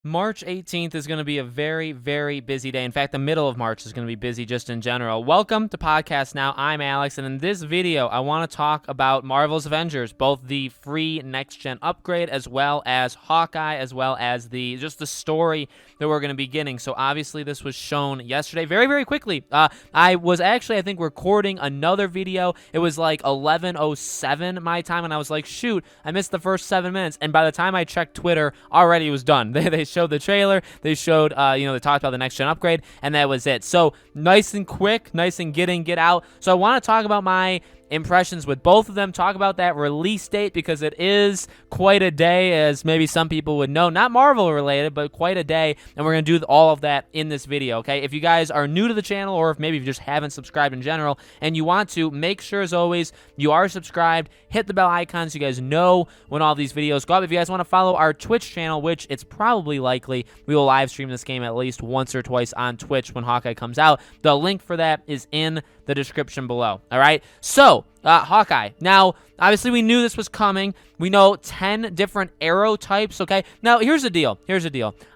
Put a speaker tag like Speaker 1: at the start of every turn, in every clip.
Speaker 1: March 18th is going to be a very, very busy day. In fact, the middle of March is going to be busy just in general. Welcome to Podcast Now. I'm Alex, and in this video, I want to talk about Marvel's Avengers, both the free next-gen upgrade as well as Hawkeye, as well as the story that we're going to be getting. So obviously, this was shown yesterday very, very quickly. I was actually, I think, recording another video. It was like 11:07 my time, and I was like, shoot, I missed the first 7 minutes. And by the time I checked Twitter, already it was done. They showed the trailer, they showed, they talked about the next-gen upgrade, and that was it. So nice and quick, nice and get out. So I want to talk about my impressions with both of them, talk about that release date because it is quite a day, as maybe some people would know. Not Marvel related, but quite a day, and we're going to do all of that in this video, okay? If you guys are new to the channel, or if maybe you just haven't subscribed in general and you want to, make sure as always you are subscribed, hit the bell icon so you guys know when all these videos go up. If you guys want to follow our Twitch channel, which it's probably likely we will live stream this game at least once or twice on Twitch when Hawkeye comes out, the link for that is in the description below. All right, so Hawkeye. Now, obviously, we knew this was coming. We know 10 different arrow types, okay? Now, here's the deal.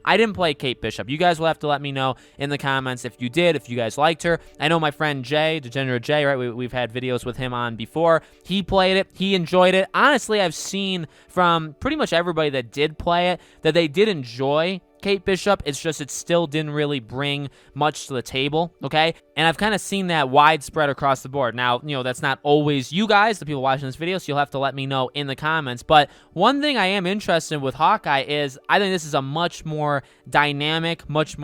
Speaker 1: I didn't play Kate Bishop. You guys will have to let me know in the comments if you did, if you guys liked her. I know my friend Jay, Degenerate Jay, right? We've had videos with him on before. He played it. He enjoyed it. Honestly, I've seen from pretty much everybody that did play it that they did enjoy Kate Bishop. It's just it still didn't really bring much to the table, okay? And I've kind of seen that widespread across the board. Now, that's not always you guys, the people watching this video, so you'll have to let me know in the comments. But one thing I am interested in with Hawkeye is I think this is a much more dynamic, much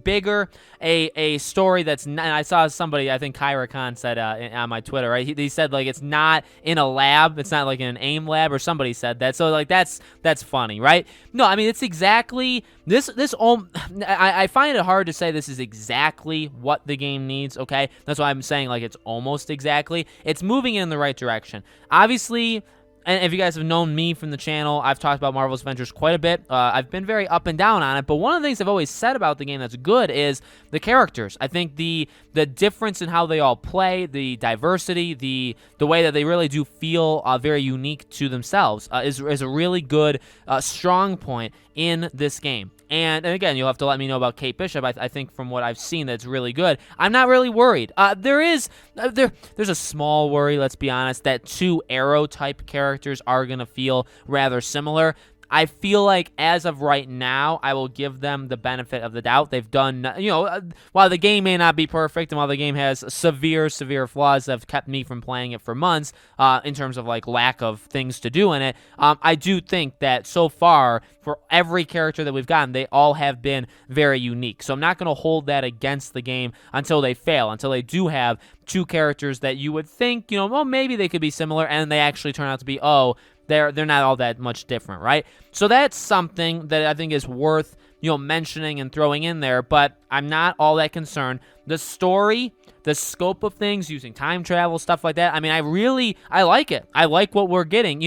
Speaker 1: bigger, a story that's not, and I saw somebody, I think Kyra Khan said on my Twitter, right? He said, like, it's not in a lab, it's not like in an AIM lab, or somebody said that. So, like, that's funny, right? No, I mean, it's exactly I find it hard to say this is exactly what the game needs, okay? That's why I'm saying, like, it's almost exactly. It's moving in the right direction. Obviously, and if you guys have known me from the channel, I've talked about Marvel's Avengers quite a bit. I've been very up and down on it, but one of the things I've always said about the game that's good is the characters. I think the difference in how they all play, the diversity, the way that they really do feel very unique to themselves is a really good, strong point in this game. And again, you'll have to let me know about Kate Bishop. I think from what I've seen, that's really good. I'm not really worried. There's a small worry, let's be honest, that two arrow-type characters are going to feel rather similar. I feel like as of right now, I will give them the benefit of the doubt. They've done, while the game may not be perfect and while the game has severe flaws that have kept me from playing it for months in terms of like lack of things to do in it, I do think that so far, for every character that we've gotten, they all have been very unique. So I'm not going to hold that against the game until they fail, until they do have two characters that you would think, well, maybe they could be similar, and they actually turn out to be, they're not all that much different, right? So that's something that I think is worth, mentioning and throwing in there, but I'm not all that concerned. The story, the scope of things, using time travel, stuff like that, I mean, I like it. I like what we're getting.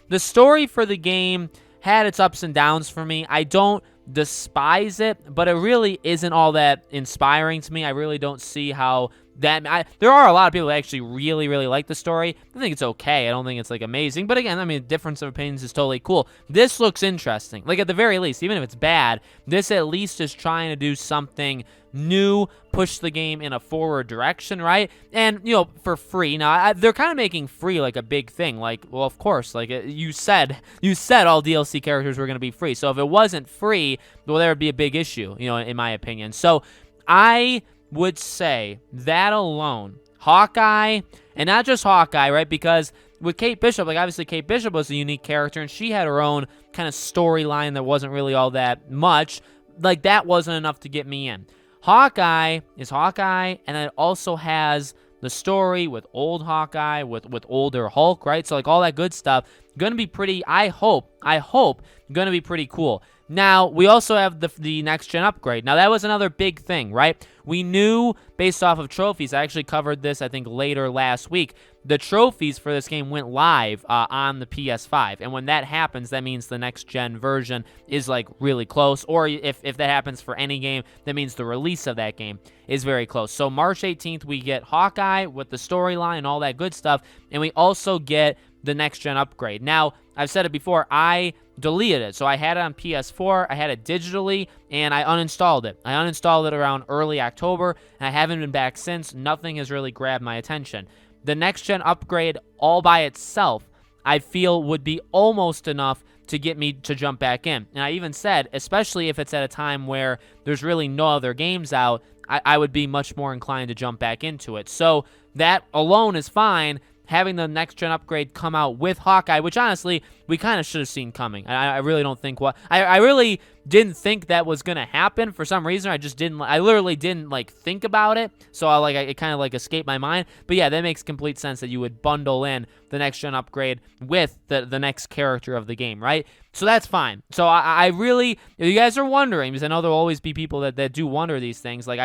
Speaker 1: The story for the game had its ups and downs for me. I don't despise it, but it really isn't all that inspiring to me. I really don't see how there are a lot of people that actually really like the story. I think it's okay. I don't think it's like amazing, but again, I mean, difference of opinions is totally cool. This looks interesting. Like, at the very least, even if it's bad, this at least is trying to do something new, push the game in a forward direction, right? And, for free. Now, they're kind of making free like a big thing. Like, well, of course, like you said all DLC characters were going to be free. So if it wasn't free, well, there would be a big issue, in my opinion. So I would say that alone, Hawkeye, and not just Hawkeye, right? Because with Kate Bishop, like, obviously Kate Bishop was a unique character, and she had her own kind of storyline that wasn't really all that much. Like, that wasn't enough to get me in. Hawkeye is Hawkeye, and it also has the story with old Hawkeye, with older Hulk, right? So, like, all that good stuff, gonna be pretty, I hope, gonna be pretty cool. Now, we also have the next-gen upgrade. Now, that was another big thing, right? We knew, based off of trophies, I actually covered this, I think, later last week, the trophies for this game went live on the PS5. And when that happens, that means the next-gen version is, like, really close. Or if that happens for any game, that means the release of that game is very close. So, March 18th, we get Hawkeye with the storyline and all that good stuff. And we also get the next-gen upgrade. Now, I've said it before, I deleted it. So I had it on PS4, I had it digitally, and I uninstalled it. I uninstalled it around early October, and I haven't been back since. Nothing has really grabbed my attention. The next-gen upgrade all by itself, I feel would be almost enough to get me to jump back in. And I even said, especially if it's at a time where there's really no other games out, I would be much more inclined to jump back into it. So that alone is fine. Having the next-gen upgrade come out with Hawkeye, which honestly, we kind of should have seen coming. I really don't think I really didn't think that was going to happen for some reason. I literally didn't, like, think about it. So, it kind of, like, escaped my mind. But, yeah, that makes complete sense that you would bundle in the next-gen upgrade with the next character of the game, right? So that's fine. So I really, if you guys are wondering, because I know there'll always be people that do wonder these things, like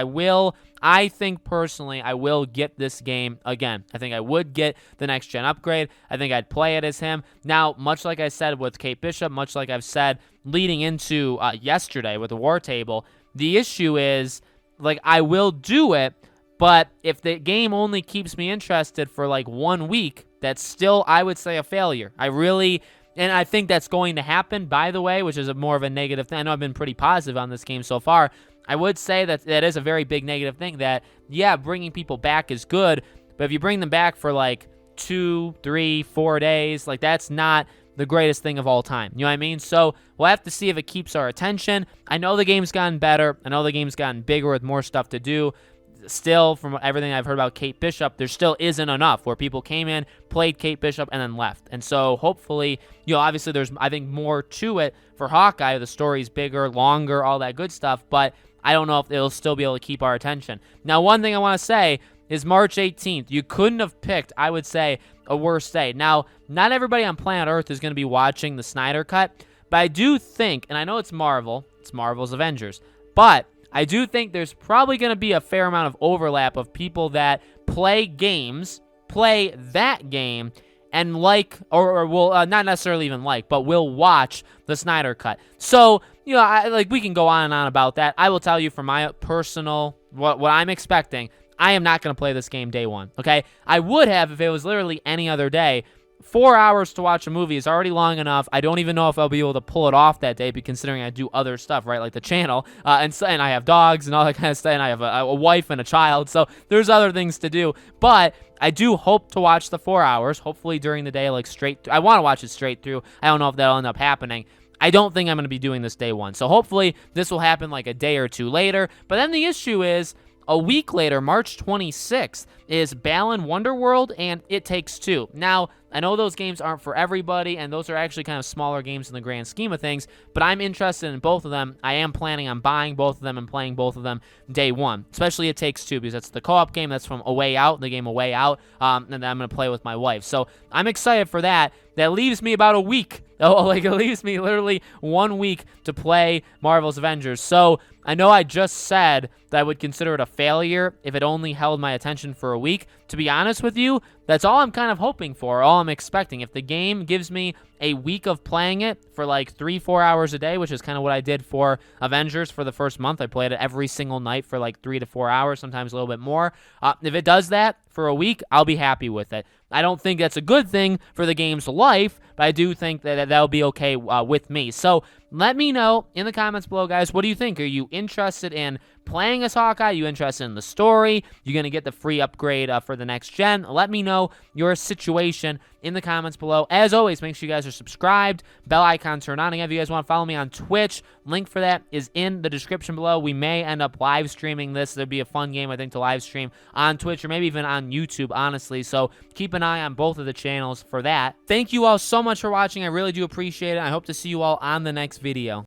Speaker 1: I think personally I will get this game again. I think I would get the next-gen upgrade. I think I'd play it as him. Now, much like I said with Kate Bishop, much like I've said leading into yesterday with the War Table, the issue is, like, I will do it, but if the game only keeps me interested for, like, 1 week, that's still, I would say, a failure. And I think that's going to happen, by the way, which is more of a negative thing. I know I've been pretty positive on this game so far. I would say that is a very big negative thing that, yeah, bringing people back is good, but if you bring them back for, like, 2, 3, 4 days, like, that's not the greatest thing of all time. You know what I mean? So we'll have to see if it keeps our attention. I know the game's gotten better. I know the game's gotten bigger with more stuff to do. Still, from everything I've heard about Kate Bishop, there still isn't enough where people came in, played Kate Bishop, and then left. And so hopefully, obviously there's, I think, more to it for Hawkeye. The story's bigger, longer, all that good stuff, but I don't know if it'll still be able to keep our attention. Now, one thing I want to say is March 18th. You couldn't have picked, I would say, a worse day. Now, not everybody on planet Earth is going to be watching the Snyder Cut, but I do think, and I know it's Marvel's Avengers, but I do think there's probably going to be a fair amount of overlap of people that play that game, and or will not necessarily even but will watch the Snyder Cut. So, we can go on and on about that. I will tell you from my personal, what I'm expecting, I am not going to play this game day one, okay? I would have if it was literally any other day. 4 hours to watch a movie is already long enough. I don't even know if I'll be able to pull it off that day, considering I do other stuff, right, like the channel, and I have dogs and all that kind of stuff, and I have a wife and a child, so there's other things to do. But I do hope to watch the 4 hours, hopefully during the day, straight through. I want to watch it straight through. I don't know if that'll end up happening. I don't think I'm going to be doing this day one, so hopefully this will happen a day or two later. But then the issue is, a week later, March 26th, is Balan Wonderworld and It Takes Two. Now, I know those games aren't for everybody, and those are actually kind of smaller games in the grand scheme of things, but I'm interested in both of them. I am planning on buying both of them and playing both of them day one, especially It Takes Two, because that's the co-op game. That's from A Way Out, the game A Way Out, and I'm going to play with my wife. So I'm excited for that. That leaves me about a week. It leaves me literally 1 week to play Marvel's Avengers. So I know I just said that I would consider it a failure if it only held my attention for a week. To be honest with you, that's all I'm kind of hoping for, all I'm expecting. If the game gives me a week of playing it for 3-4 hours a day, which is kind of what I did for Avengers for the first month. I played it every single night for 3 to 4 hours, sometimes a little bit more. If it does that for a week, I'll be happy with it. I don't think that's a good thing for the game's life, but I do think that that'll be okay with me. So let me know in the comments below, guys. What do you think? Are you interested in playing as Hawkeye? Are you interested in the story? You're going to get the free upgrade for the next gen? Let me know your situation in the comments below. As always, make sure you guys are subscribed, bell icon turned on. Again, if you guys want to follow me on Twitch, link for that is in the description below. We may end up live streaming this. There'd be a fun game, I think, to live stream on Twitch or maybe even on YouTube, honestly. So keep an eye on both of the channels for that. Thank you all so much for watching. I really do appreciate it. I hope to see you all on the next video.